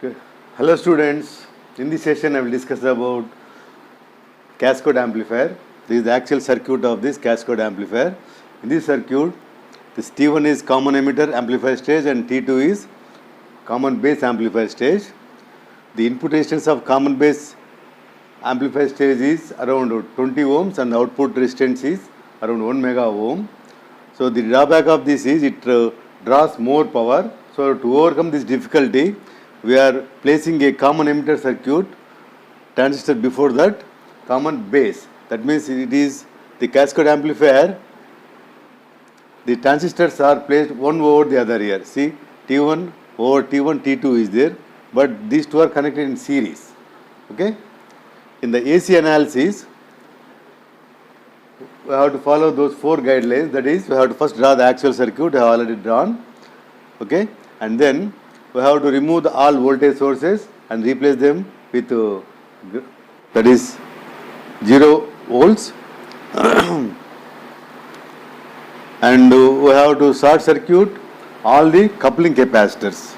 Okay. Hello students, in this session I will discuss about cascade amplifier. This is the actual circuit of this cascade amplifier. In this circuit, this T1 is common emitter amplifier stage and T2 is common base amplifier stage. The input resistance of common base amplifier stage is around 20 ohms and output resistance is around 1 mega ohm. So the drawback of this is it draws more power. So to overcome this difficulty, we are placing a common emitter circuit transistor before that common base. That means it is the cascade amplifier. The transistors are placed one over the other here. See, T1 over T1, T2 is there, but these two are connected in series. Okay. In the AC analysis, we have to follow those four guidelines. That is, we have to first draw the actual circuit. I have already drawn. Okay, and then we have to remove all voltage sources and replace them with that is 0 volts and we have to short circuit all the coupling capacitors.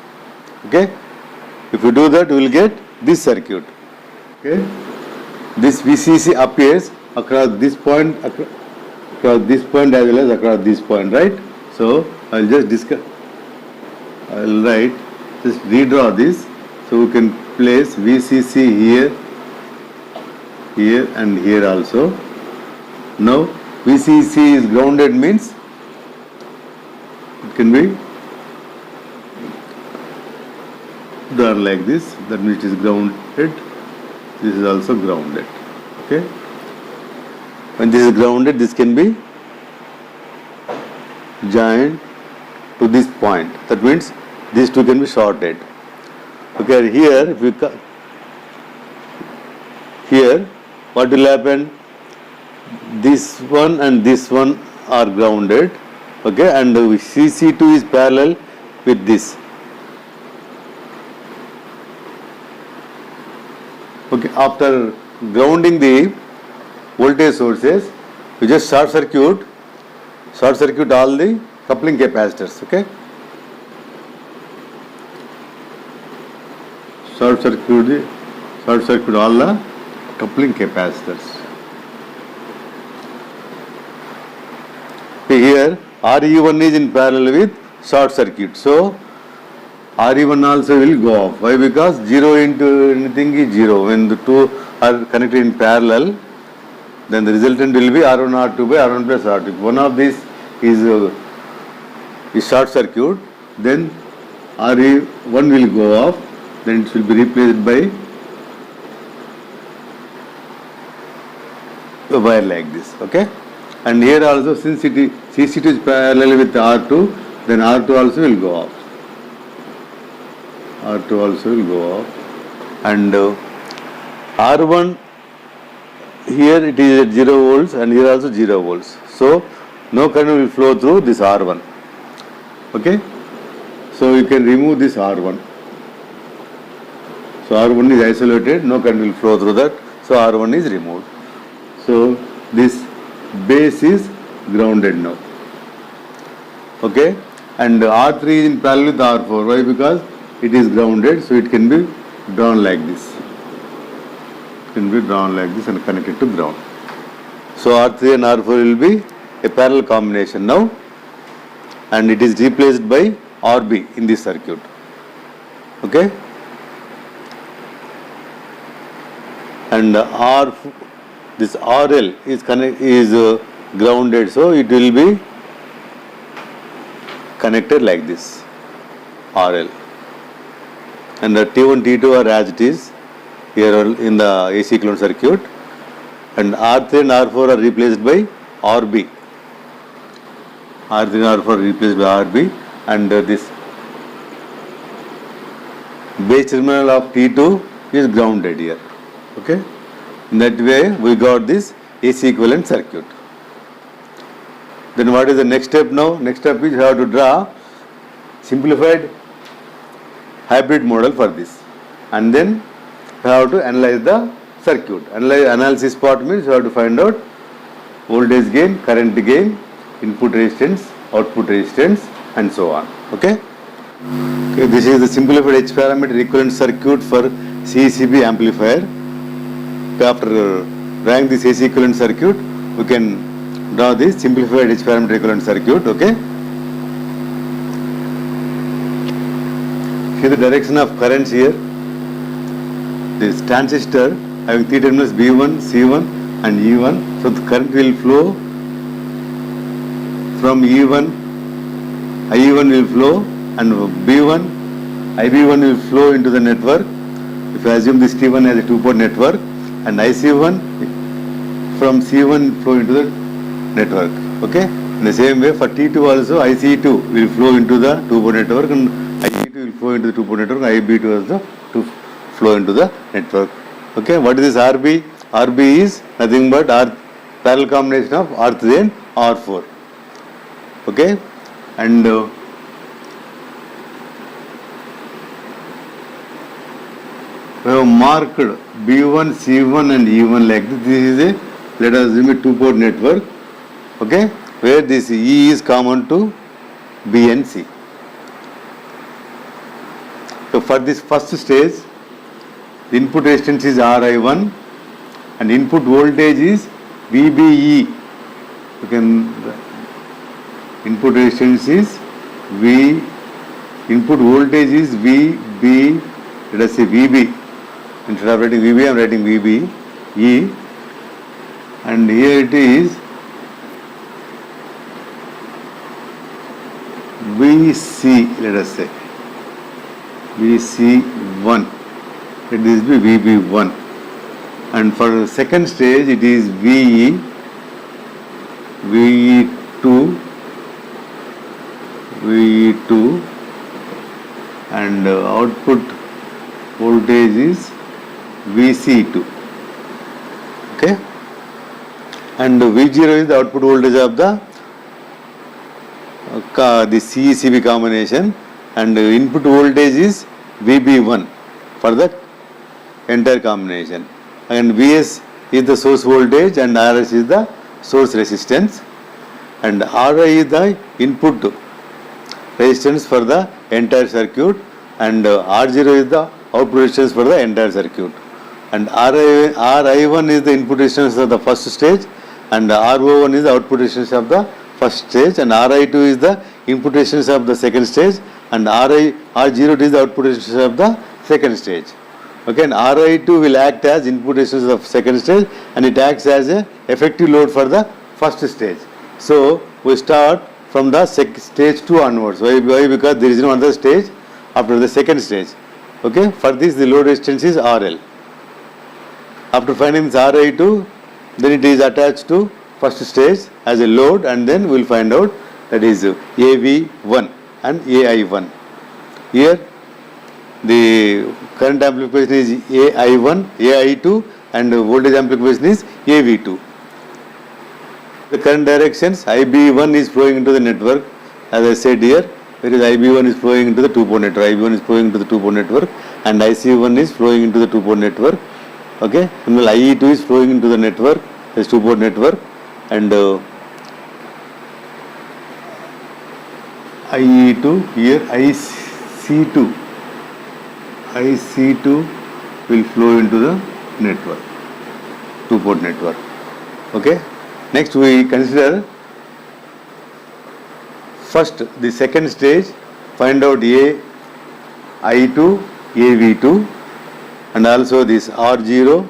Okay, if we do that, we will get this circuit. Okay, this VCC appears across this point, across this point as well as across this point, right? So I will just discuss. I will write. Just redraw this, so we can place VCC here, here and here also. Now VCC is grounded means it can be drawn like this. That means it is grounded. This is also grounded. Okay. When this is grounded, this can be joined to this point. That means these two can be shorted. Okay, here if we here what will happen? This one and this one are grounded. Okay, and CC2 is parallel with this. Okay, after grounding the voltage sources, we just short circuit all the coupling capacitors. Okay. Short circuit all the coupling capacitors. Here RE1 is in parallel with short circuit, so RE1 also will go off. Why? Because 0 into anything is 0. When the two are connected in parallel, then the resultant will be R1 R2 by R1 plus R2. If one of these is short circuit, then RE1 will go off. Then it will be replaced by a wire like this. Okay, and here also, since CC2 is parallel with R2, then R2 also will go off. R2 also will go off, and R1 here it is at 0 volts and here also 0 volts. So no current will flow through this R1. Okay, so you can remove this R1. So R1 is isolated, no current will flow through that, so R1 is removed. So this base is grounded now. Okay, and R3 is in parallel with R4. Why? Because it is grounded, so it can be drawn like this. It can be drawn like this and connected to ground. So R3 and R4 will be a parallel combination now, and it is replaced by RB in this circuit. Okay. And this RL is grounded, so it will be connected like this, RL. And the T1, T2 are as it is here in the AC equivalent circuit, and R3 and R4 are replaced by RB. R3 and R4 are replaced by RB, and this base terminal of T2 is grounded here. Okay, in that way we got this AC equivalent circuit. Then what is the next step now? Next step is you have to draw simplified hybrid model for this, and then you have to analyze the circuit. Analysis part means you have to find out voltage gain, current gain, input resistance, output resistance, and so on. Okay. Okay, this is the simplified H parameter equivalent circuit for CECB amplifier. Okay, after drawing this AC equivalent circuit, we can draw this simplified H parameter equivalent circuit. Okay. See the direction of currents here. This transistor having three terminals B1, C1 and E1. So the current will flow from E1, IE1 will flow and B1, IB1 will flow into the network. If you assume this T1 as a two-port network, and IC1 from C1 flow into the network. Okay. In the same way for T2 also IC2 will flow into the two-port network and IB2 will flow into the two-port network and IB2 also to flow into the network. Okay. What is this RB? RB is nothing but R parallel combination of R3 and R4. Okay. And we have marked B1, C1 and E1 like this. This is a, let us assume a two-port network, okay, where this E is common to B and C. So for this first stage, the input resistance is RI1 and input voltage is VBE. You can, input resistance is V, input voltage is VB, let us say VB. Instead of writing VB, I am writing VB, E, and here it is VC, let us say, VC1, let this be VB1, and for the second stage it is VE, VE2, VE2, and output voltage is VC2, okay, and V0 is the output voltage of the CECB combination, and input voltage is VB1 for the entire combination, and Vs is the source voltage and Rs is the source resistance, and Ri is the input resistance for the entire circuit, and R0 is the output resistance for the entire circuit, and Ri1 is the input resistance of the first stage, and RO1 is the output resistance of the first stage, and Ri2 is the input resistance of the second stage, and R0 is the output resistance of the second stage. Okay, and Ri2 will act as input resistance of second stage, and it acts as a effective load for the first stage. So we start from the stage 2 onwards. Why? Because there is no other stage after the second stage. Okay, for this the load resistance is RL. After finding this Ri2, then it is attached to first stage as a load, and then we will find out that is AV1 and AI1. Here the current amplification is AI1, AI2, and voltage amplification is AV2. The current directions, IB1 is flowing into the network, as I said here, whereas IB1 is flowing into the two-port network, IB1 is flowing into the two-port network, and IC1 is flowing into the two-port network. Okay, and IE2 is flowing into the network, this two-port network, and IE2 here, IC2 will flow into the network, two-port network. Okay, next we consider first the second stage, find out I2, AV2, and also this R0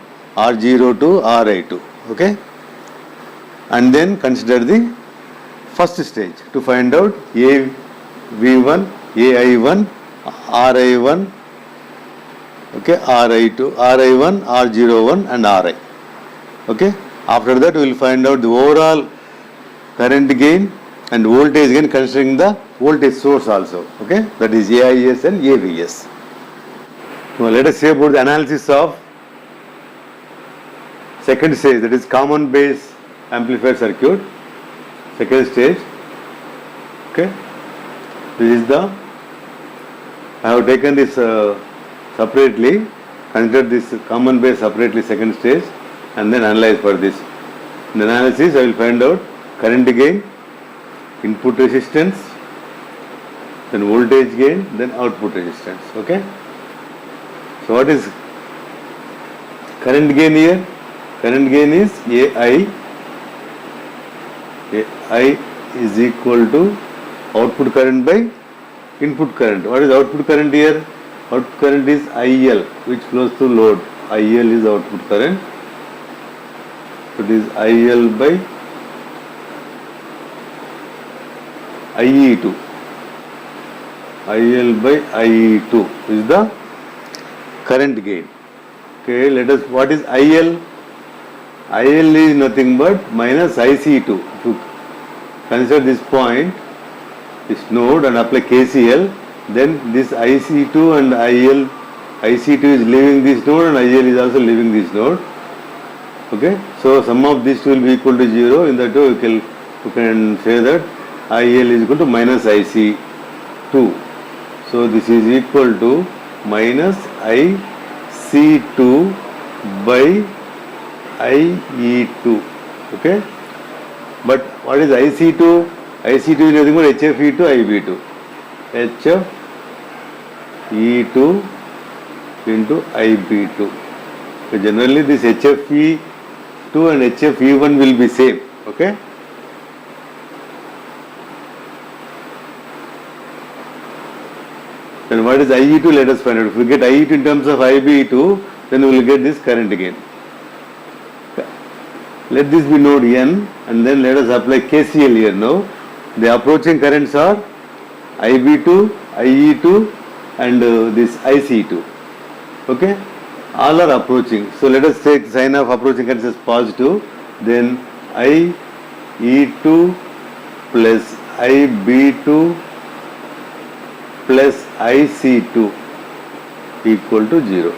to Ri2. Okay, and then consider the first stage to find out AV1, AI1, Ri1, okay, Ri2, Ri1, R01 and Ri. Okay, after that we will find out the overall current gain and voltage gain considering the voltage source also. Okay, that is AIS and AVS. Now let us say about the analysis of second stage, that is common base amplifier circuit, second stage. Okay, this is the, I have taken this separately, consider this common base separately second stage, and then analyze for this. In the analysis I will find out current gain, input resistance, then voltage gain, then output resistance. Okay. So what is current gain here? Current gain is AI. AI is equal to output current by input current. What is output current here? Output current is IL, which flows through load. IL is output current. It is IL by IE2. IL by IE2 is the current gain. Okay, let us, what is IL? IL is nothing but minus IC2. If you consider this point, this node, and apply KCL, then this IC2 and IL, IC2 is leaving this node and IL is also leaving this node. Okay, so sum of these two will be equal to 0. In that way you can say that IL is equal to minus IC2. So this is equal to minus IC2 by IE2. Okay, but what is IC2? IC2 is nothing but HFE2 IB2. HFE2 into IB2. So generally this HFE2 and HFE1 will be same. Okay. Then what is IE2? Let us find out. If we get IE2 in terms of IB2, then we will get this current again. Let this be node N, and then let us apply KCL here now. The approaching currents are IB2, IE2 and this IC2. Okay, all are approaching. So let us take sign of approaching currents as positive. Then IE2 plus IB2 plus IC2 equal to 0.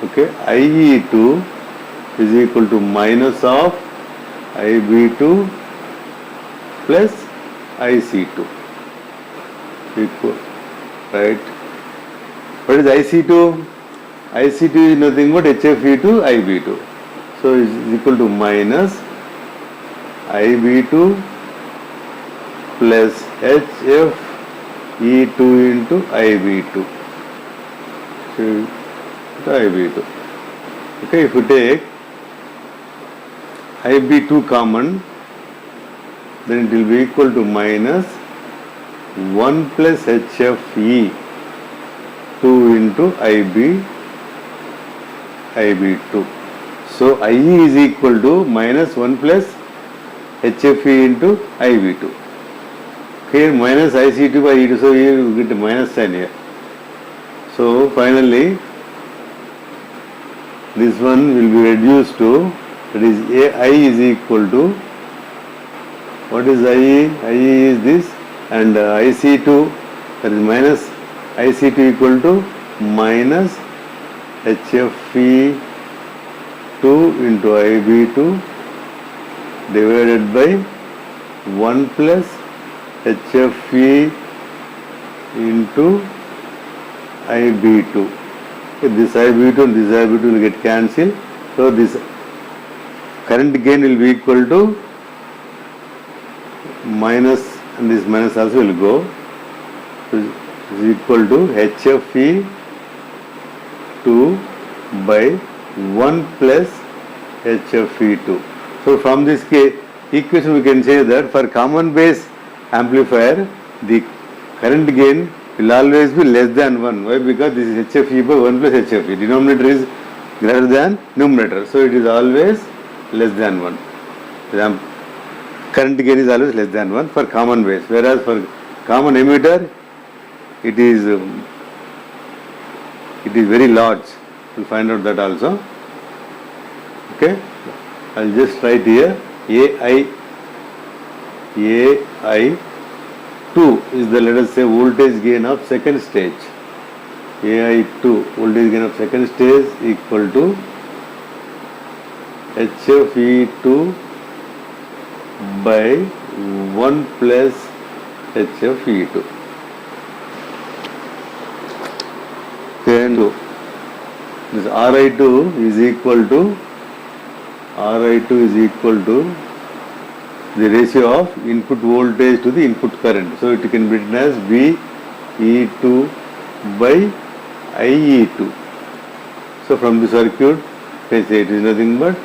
Okay, IE2 is equal to minus of IB2 plus IC2 equal, right? What is IC2? IC2 is nothing but HFE2 IB2. So it is equal to minus IB2 plus HFE2 into IB2. So IB2. Okay, if you take IB2 common, then it will be equal to minus 1 plus HFE2 into IB2. So IE is equal to minus 1 plus HFE into IB2. Here minus IC2 by E2, so here you get a minus sign here. So finally this one will be reduced to, that is AI is equal to, what is IE? IE is this, and IC2, that is minus IC2 equal to minus HFE2 into IB2 divided by 1 plus HFE into IB2. This IB2 and this IB2 will get cancelled. So this current gain will be equal to minus, and this minus also will go. So is equal to HFE2 by 1 plus HFE2. So from this equation we can say that for common base amplifier, the current gain will always be less than 1. Why? Because this is HFE by 1 plus HFE. Denominator is greater than numerator. So it is always less than 1. The current gain is always less than 1 for common base. Whereas for common emitter, it is very large. We will find out that also. Okay. I will just write here AI2 is the, let us say, voltage gain of second stage. AI2 voltage gain of second stage equal to HFE2 by 1 plus HFE2. Then this RI2 is equal to the ratio of input voltage to the input current. So it can be written as VE2 by IE2. So from the circuit, let's say it is nothing but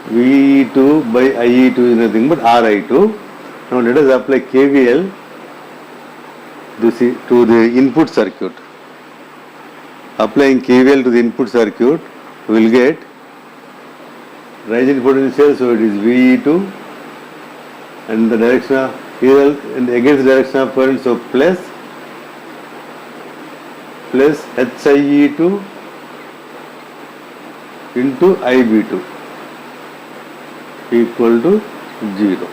VE2 by IE2 is nothing but RI2. Now let us apply KVL to the input circuit. Applying KVL to the input circuit, we will get rise in potential, so it is VE2, and the direction of here and against the direction of current, so plus HIE2 into IB2 equal to 0.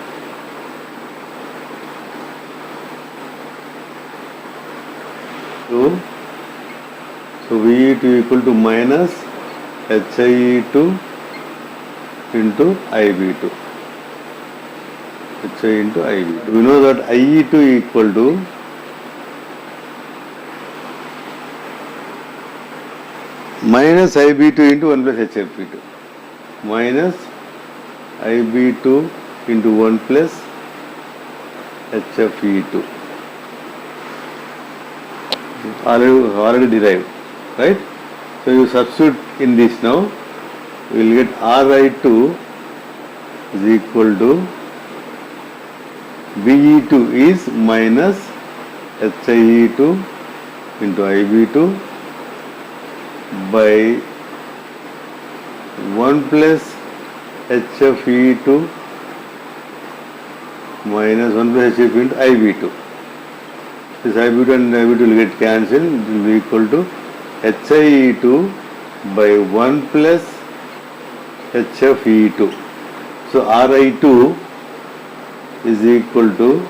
So VE2 equal to minus HIE2 into IB2. HI into IB2. We know that IE2 equal to minus IB2 into 1 plus HFE2. Minus IB2 into 1 plus HFE2. Already derived, right? So you substitute in this now, we will get RI2 is equal to VE2 is minus HIE2 into IB2 by 1 plus HFE2 minus 1 plus HFE into IB2. This IB2 and IB2 will get cancelled. It will be equal to HIE2 by 1 plus HFE2. So RI2 is equal to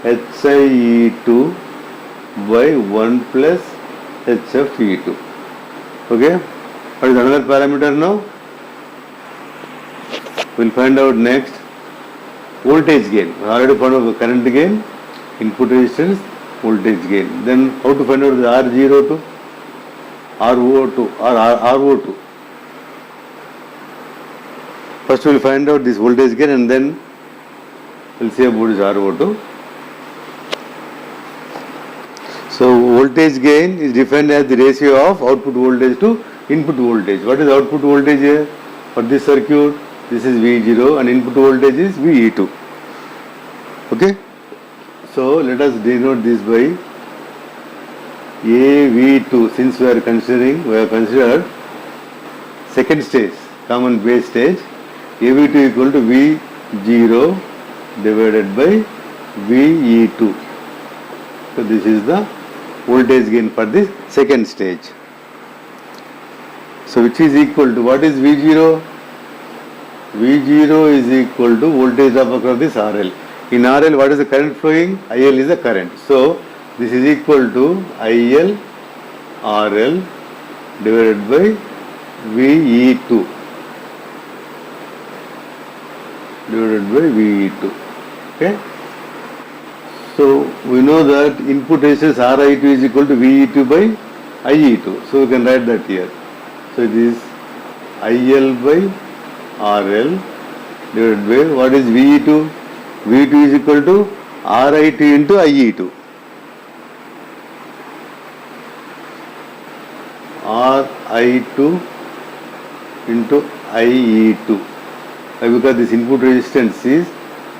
HIE2 by 1 plus HFE2. Okay? What is another parameter now? We will find out next. Voltage gain. We already found out the current gain, input resistance, voltage gain. Then how to find out the R02, RO2 or RO2? First we will find out this voltage gain and then we will see about this RO2. So voltage gain is defined as the ratio of output voltage to input voltage. What is output voltage here? For this circuit, this is V0 and input voltage is VE2. Okay? So let us denote this by AV2. Since we have considered second stage, common base stage, AV2 equal to V0 divided by VE2. So this is the voltage gain for this second stage. So which is equal to, what is V0? V0 is equal to voltage drop across this RL. In RL, what is the current flowing? IL is the current. So this is equal to IL RL divided by VE2 divided by VE2. Okay. So we know that input resistance RI2 is equal to VE2 by IE2. So we can write that here. So it is IL by RL divided by, what is VE2? VE2 is equal to RI2 into IE2. RI2 into IE2. Why? Because this input resistance is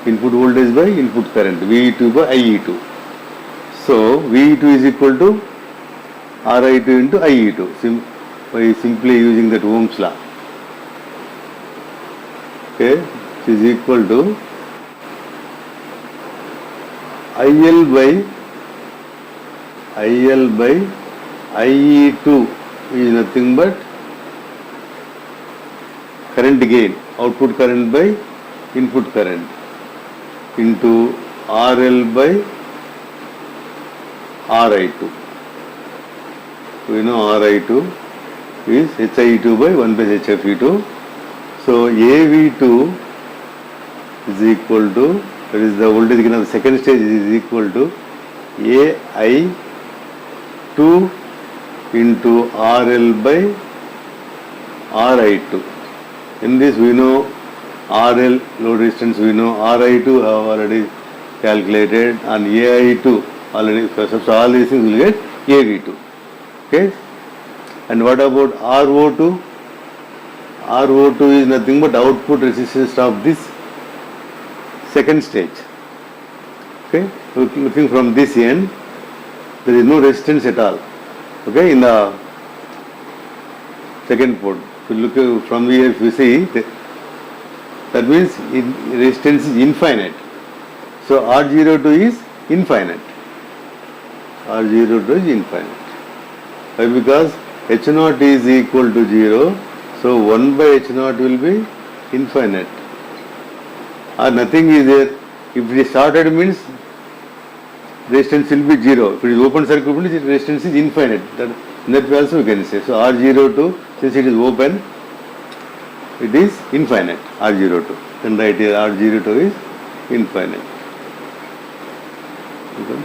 input voltage by input current, VE2 by IE2. So VE2 is equal to RI2 into IE2 by simply using that Ohm's law. Okay, which is equal to IL by IE2 is nothing but current gain, output current by input current, into RL by RI2. We know RI2 is HI2 by 1 by HFE2. So AV2 is equal to, that is the voltage gain of the second stage, is equal to AI2 into RL by RI2. In this we know RL load resistance we know, RI2 have already calculated, and AI2 already. So all these things will get AV2. Okay. And what about RO2? RO2 is nothing but output resistance of this second stage. Okay. Looking from this end, there is no resistance at all. Okay. In the second port, if you look from here, if you see, that means resistance is infinite. So R02 is infinite. R02 is infinite. Why? Because H0 is equal to 0. So 1 by H0 will be infinite. Or nothing is there. If it is shorted means resistance will be 0. If it is open circuit means resistance is infinite. That way also we can say. So R02, since it is open, it is infinite. R02. Then write here R02 is infinite.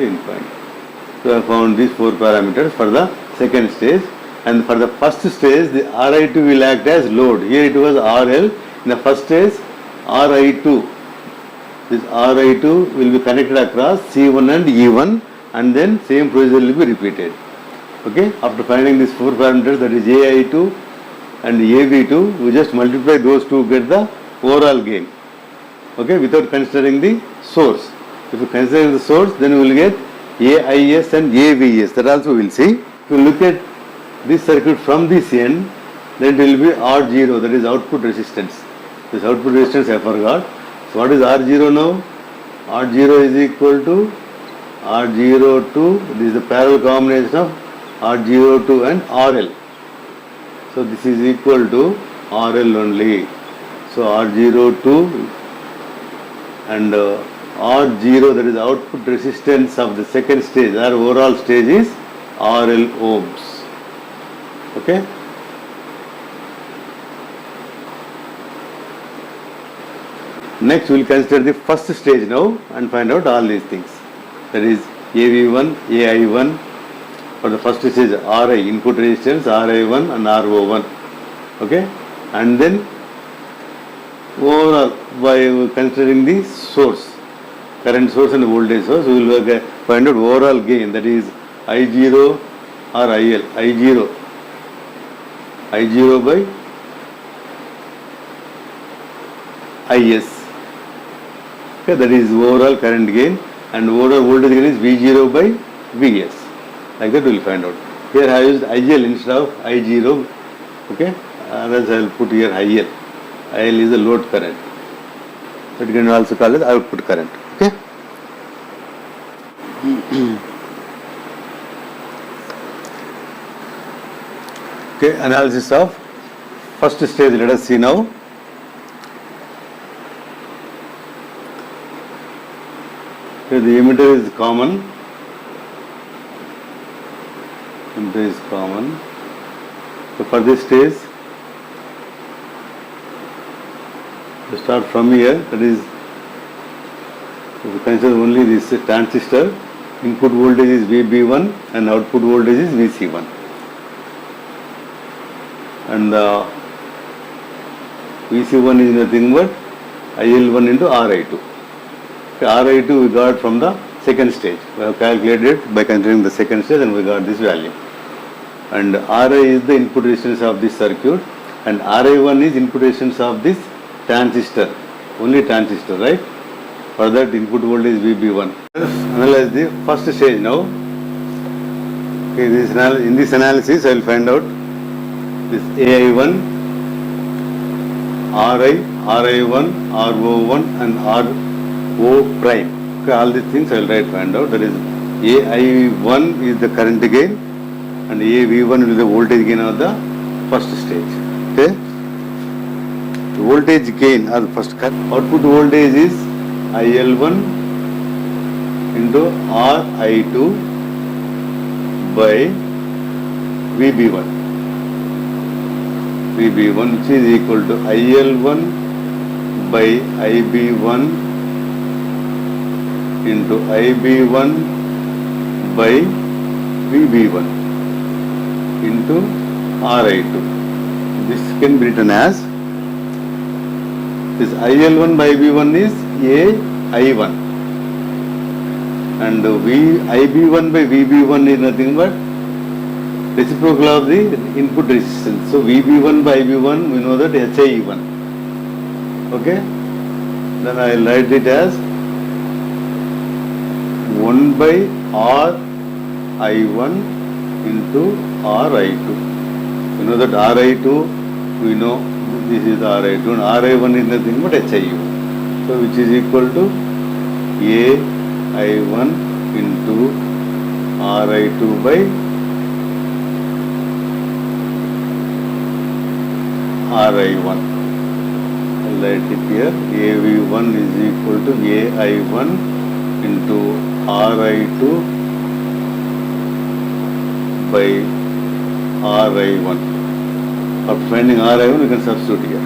Infinite. So I found these 4 parameters for the second stage, and for the first stage the RI2 will act as load. Here it was RL. In the first stage RI2, this RI2 will be connected across C1 and E1, and then same procedure will be repeated. Okay, after finding these 4 parameters, that is AI2 and AV2, we just multiply those two to get the overall gain. Okay, without considering the source. If you consider the source, then we will get AIS and AVS. That also we will see. If you look at this circuit from this end, then it will be R0, that is output resistance. This output resistance I forgot. So what is R0 now? R0 is equal to R02. This is the parallel combination of R02 and RL. So this is equal to RL only. So R02 and R0, that is output resistance of the second stage, our overall stage is RL ohms. Okay. Next we will consider the first stage now and find out all these things. That is AV1, AI1. For the first stage RI, input resistance, RI1 and RO1. Okay. And then overall, by considering the source, current source and voltage source, we will find out overall gain, that is I0 or IL. I0 by IS. Okay, that is overall current gain, and overall voltage gain is V0 by Vs. Like that we will find out. Here I used IL instead of I0. Okay, otherwise I will put here IL. IL is the load current. It can also call it output current. Okay. Okay, analysis of first stage. Let us see now. Okay, the emitter is common. Emitter is common. So for this stage, to start from here, that is, if you consider only this transistor, input voltage is VB1 and output voltage is VC1. And VC1 is nothing but IL1 into RI2. Okay, RI2 we got from the second stage. We have calculated by considering the second stage and we got this value. And Ri is the input resistance of this circuit, and Ri1 is input resistance of this transistor, only transistor, right? For that input voltage VB1. Let's analyze the first stage now. Okay, in this analysis I will find out this AI1, Ri, Ri1, RO1 and RO prime. Okay, all these things I will find out. That is AI1 is the current gain and AV1 is the voltage gain of the first stage. Okay. The voltage gain or the first output voltage is IL1 into RI2 by VB1. VB1 which is equal to IL1 by IB1 into IB1 by VB1 into RI2. This can be written as This IL1 by IB1 is AI1, and IB1 by VB1 is nothing but reciprocal of the input resistance. So VB1 by IB1, we know that HIE1. Okay, then I will write it as 1 by RI1 into RI2. You know that RI2, we know this is RI2, and RI1 is nothing but HIE1. So which is equal to AI1 into RI2 by RI1. I'll write it here. AV1 is equal to AI1 into RI2 by RI1. After finding RI1, we can substitute here.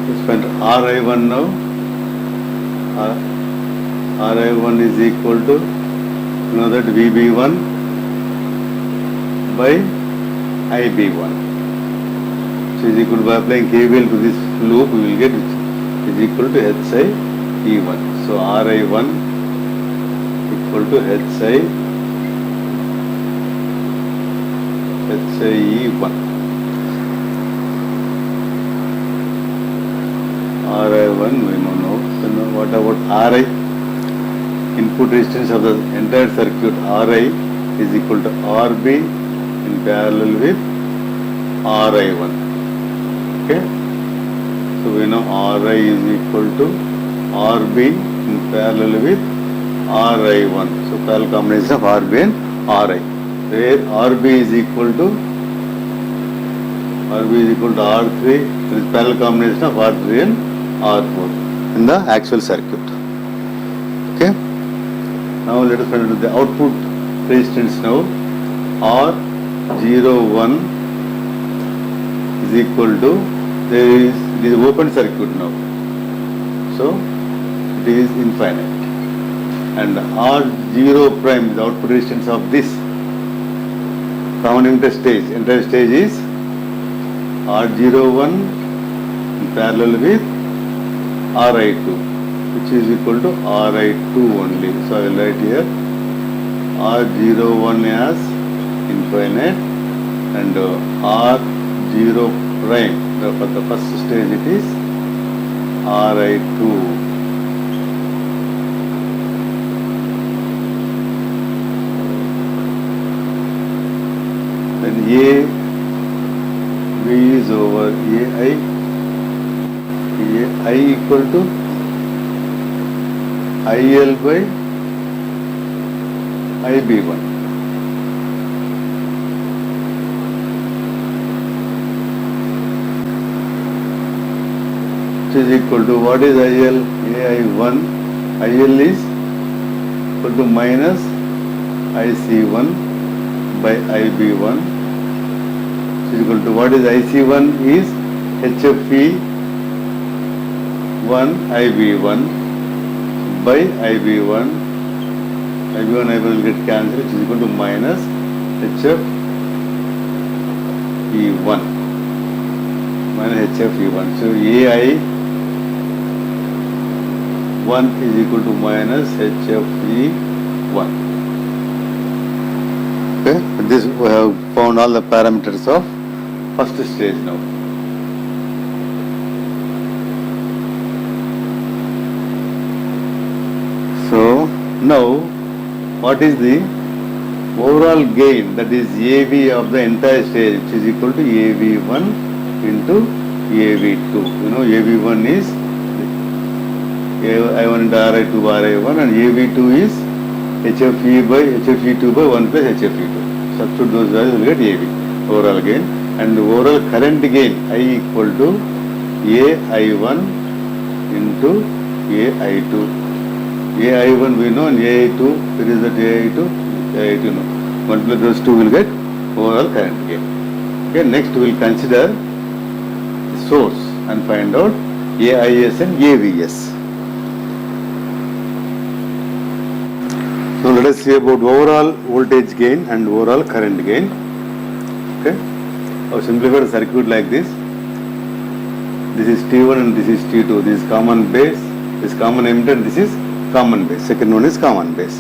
Let's find RI1 now. RI1 is equal to, you know that VB1 by IB1. So is equal to, by applying KVL to this loop, we will get which is equal to HIE1. So RI1 equal to HIE1. RI1 we know now. So what about RI? Input resistance of the entire circuit, RI is equal to RB in parallel with RI1. Okay, so we know RI is equal to RB in parallel with RI1. So parallel combination of RB and RI, where RB is equal to R3, there is parallel combination of R3 and R4 in the actual circuit. Okay, now let us find out the output resistance now. R01 is equal to, it is open circuit now, so it is infinite, and R0 prime is the output resistance of this common interstage. Entire stage is R01 in parallel with RI2, which is equal to RI2 only. So I will write here R01 as infinite, and R0 prime, for the first stage it is RI2. Then AV is over AI equal to IL by IB1. Which is equal to, what is IL? AI1. IL is equal to minus IC1 by IB1. Which is equal to, what is IC1 is HFE1 IB1 by IB1. IB1 will get cancelled, which is equal to minus HFE1 minus HFE1. So AI1 is equal to minus HFE1. Okay, with this we have found all the parameters of first stage now. So now, what is the overall gain, that is AV of the entire stage, which is equal to AV1 into AV2. You know, AV1 is I1 into RI2 by RI1, and AV2 is HFE by HFE2 by 1 plus HFE2. Substitute those values, will get AV, overall gain. And the overall current gain, I equal to AI1 into AI2. AI1 we know, and AI2, there is that AI2 no. 1 plus those two will get overall current gain. Okay, next we will consider the source and find out AIS and AVS. So let us see about overall voltage gain and overall current gain. Okay. I'll simplify the circuit like this. This is T1 and this is T2. This is common base, this is common emitter, this is common base. Second one is common base.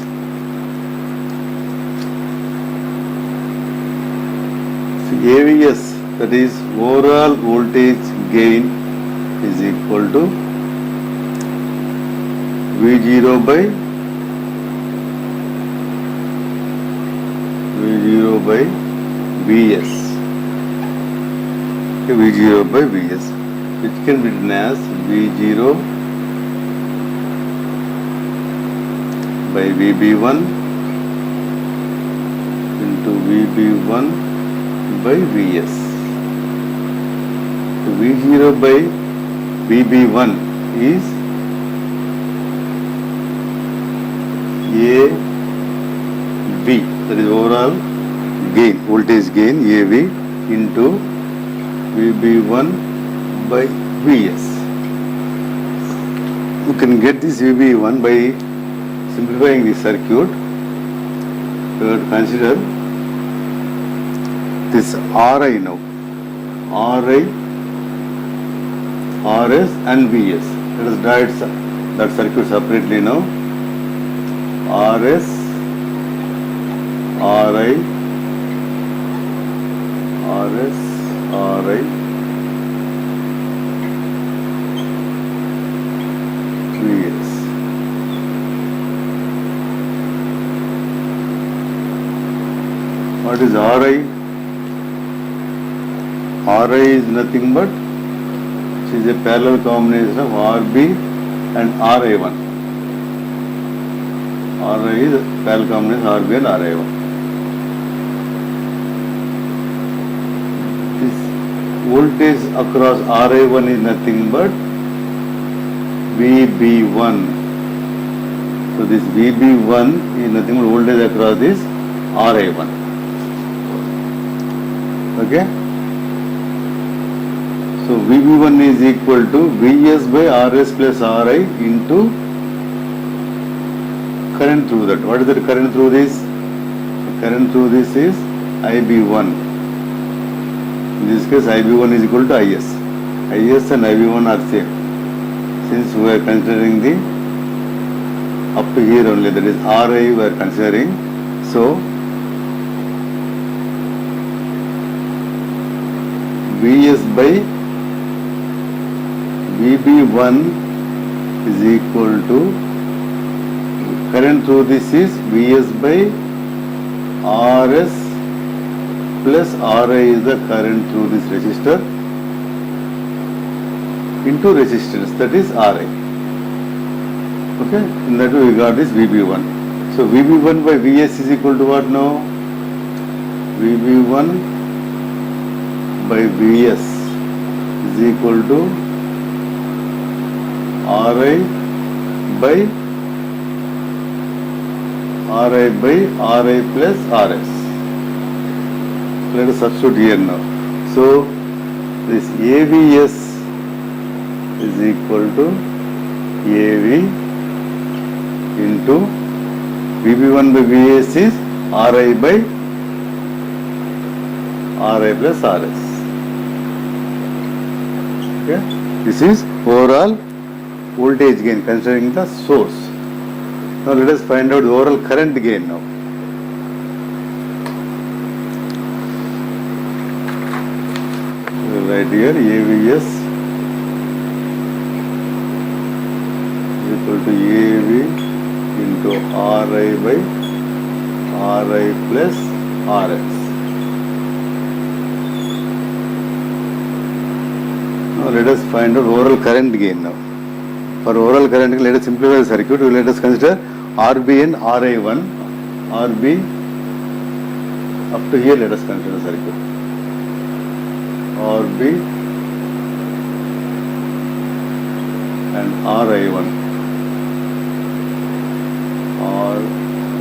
So AVS, that is overall voltage gain, is equal to V0 by Vs. Okay, V0 by Vs, which can be written as V0 by VB1 into VB1 by Vs. So V0 by VB1 is AV, that is overall gain, voltage gain AV into VB1 by Vs. You can get this VB1 by simplifying the circuit. We have to consider this Ri now, Ri, Rs and Vs. Let us draw that circuit separately now. Rs, Ri, Rs, Ri, Vs. What is Ri? Ri is nothing but, it is a parallel combination of Rb and Ri1. Ri is a parallel combination of Rb and Ri1. This voltage across Ri1 is nothing but VB1. So this VB1 is nothing but voltage across this Ri1. Okay? So VB1 is equal to Vs by Rs plus Ri into current through that. What is the current through this? The current through this is IB1. In this case, IB1 is equal to IS. IS and IB1 are same. Since we are considering the up to here only, that is Ri we are considering. So Vs by VB1 is equal to, current through this is Vs by Rs plus Ri is the current through this resistor into resistance, that is Ri. Okay, in that way we got this VB1. So VB1 by Vs is equal to what now? VB1 by Vs is equal to Ri by Ri plus Rs. Let us substitute here now. So this AVS is equal to AV into VB1 by Vs is Ri by Ri plus Rs. Okay, this is overall voltage gain considering the source. Now let us find out the overall current gain now. We will write here AVS is equal to AV into Ri by Ri plus Rs. Now let us find out overall current gain now. For overall current gain, let us simplify the circuit. Let us consider Rb and Ri1. Rb up to here, let us consider the circuit. Rb and Ri1.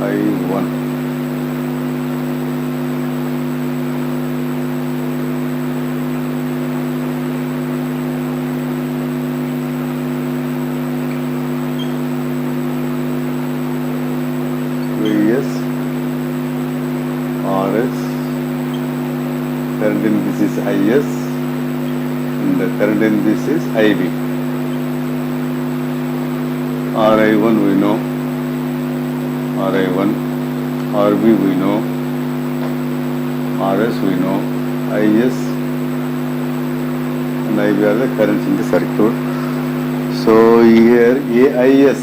Ri1. Vs, Rs, current in this is IS and the current in this is IB. RI1 we know, RI1, RB we know, RS we know, IS and IB are the currents in the circuit. So here AIS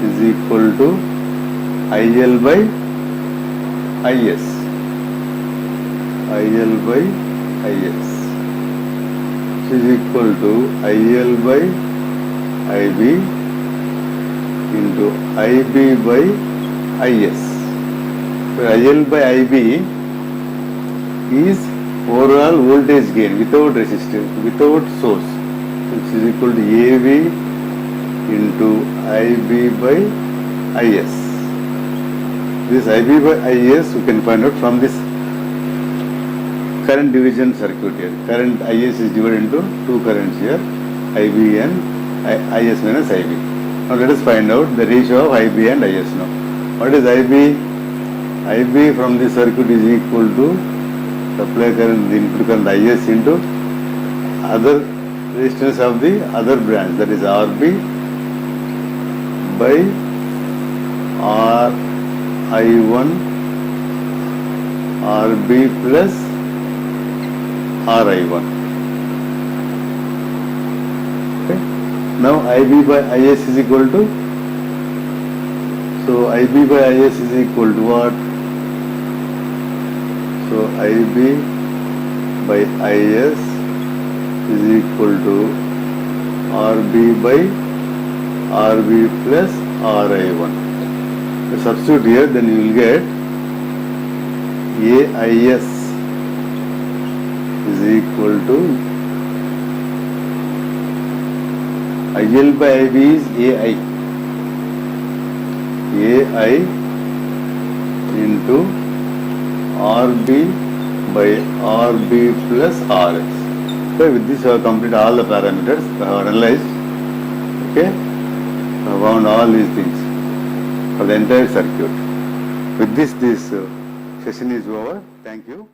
is equal to IL by IS. IL by IS is equal to IL by IB into IB by IS. So IL by IB is overall voltage gain without resistance, without source, which is equal to AV into IB by IS. This IB by IS you can find out from this current division circuit here. Current IS is divided into two currents here, IB and IS minus IB. Now let us find out the ratio of IB and IS now. What is IB? IB from this circuit is equal to supply current, the input current IS into other resistance of the other branch, that is RB by RI1 RB plus RI1. Okay. Now IB by IS is equal to, so IB by IS is equal to what? So IB by IS is equal to RB by RB plus RI1. So substitute here, then you will get AIS is equal to IL by IB is AI. AI into RB by RB plus RS. So with this I have completed all the parameters, I have analyzed, okay, I have found all these things for the entire circuit. With this session is over. Thank you.